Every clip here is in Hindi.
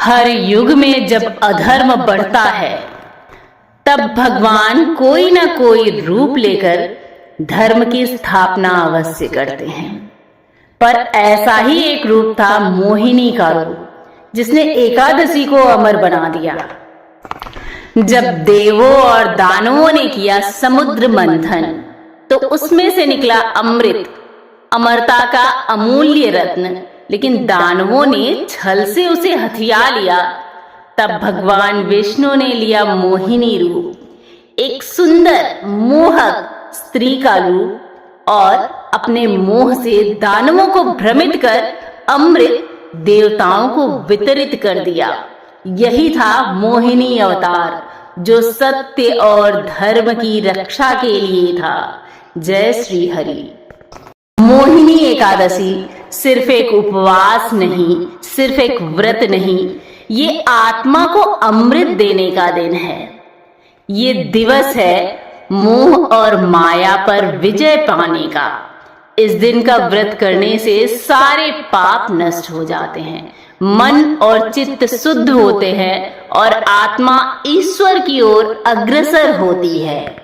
हर युग में जब अधर्म बढ़ता है तब भगवान कोई ना कोई रूप लेकर धर्म की स्थापना अवश्य करते हैं। पर ऐसा ही एक रूप था मोहिनी का रूप, जिसने एकादशी को अमर बना दिया। जब देवों और दानवों ने किया समुद्र मंथन, तो उसमें से निकला अमृत, अमरता का अमूल्य रत्न। लेकिन दानवों ने छल से उसे हथिया लिया। तब भगवान विष्णु ने लिया मोहिनी रूप, एक सुंदर मोहक स्त्री का रूप, और अपने मोह से दानवों को भ्रमित कर अमृत देवताओं को वितरित कर दिया। यही था मोहिनी अवतार, जो सत्य और धर्म की रक्षा के लिए था। जय श्री हरि। मोहिनी एकादशी सिर्फ एक उपवास नहीं, सिर्फ एक व्रत नहीं, ये आत्मा को अमृत देने का दिन है। ये दिवस है मोह और माया पर विजय पाने का। इस दिन का व्रत करने से सारे पाप नष्ट हो जाते हैं, मन और चित्त शुद्ध होते हैं और आत्मा ईश्वर की ओर अग्रसर होती है।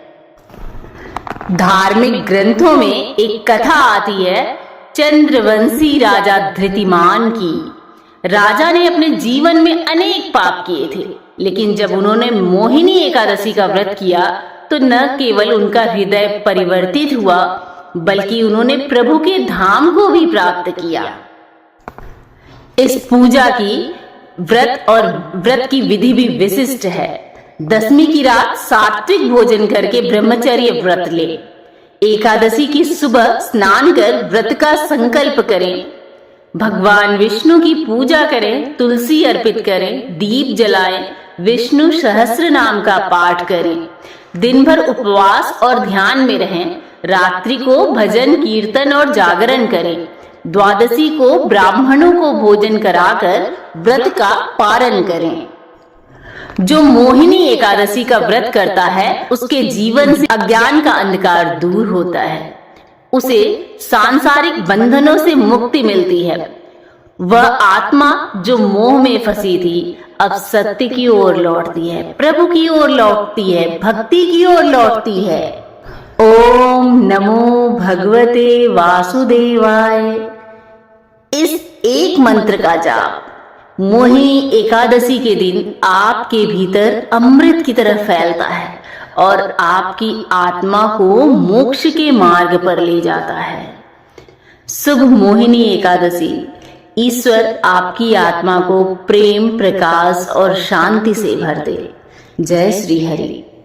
धार्मिक ग्रंथों में एक कथा आती है चंद्रवंशी राजा धृतिमान की। राजा ने अपने जीवन में अनेक पाप किए थे, लेकिन जब उन्होंने मोहिनी एकादशी का व्रत किया तो न केवल उनका हृदय परिवर्तित हुआ, बल्कि उन्होंने प्रभु के धाम को भी प्राप्त किया। इस पूजा की व्रत की विधि भी विशिष्ट है। दशमी की रात सात्विक भोजन करके ब्रह्मचर्य व्रत ले। एकादशी की सुबह स्नान कर व्रत का संकल्प करें। भगवान विष्णु की पूजा करें, तुलसी अर्पित करें, दीप जलाएं, विष्णु सहस्त्र नाम का पाठ करें। दिन भर उपवास और ध्यान में रहें। रात्रि को भजन कीर्तन और जागरण करें। द्वादशी को ब्राह्मणों को भोजन कराकर व्रत का पारण करें। जो मोहिनी एकादशी का व्रत करता है, उसके जीवन से अज्ञान का अंधकार दूर होता है। उसे सांसारिक बंधनों से मुक्ति मिलती है। वह आत्मा जो मोह में फंसी थी, अब सत्य की ओर लौटती है, प्रभु की ओर लौटती है, भक्ति की ओर लौटती है। ओम नमो भगवते वासुदेवाय। इस एक मंत्र का जाप मोहिनी एकादशी के दिन आपके भीतर अमृत की तरह फैलता है और आपकी आत्मा को मोक्ष के मार्ग पर ले जाता है। शुभ मोहिनी एकादशी। ईश्वर आपकी आत्मा को प्रेम, प्रकाश और शांति से भर दे। जय श्री हरि।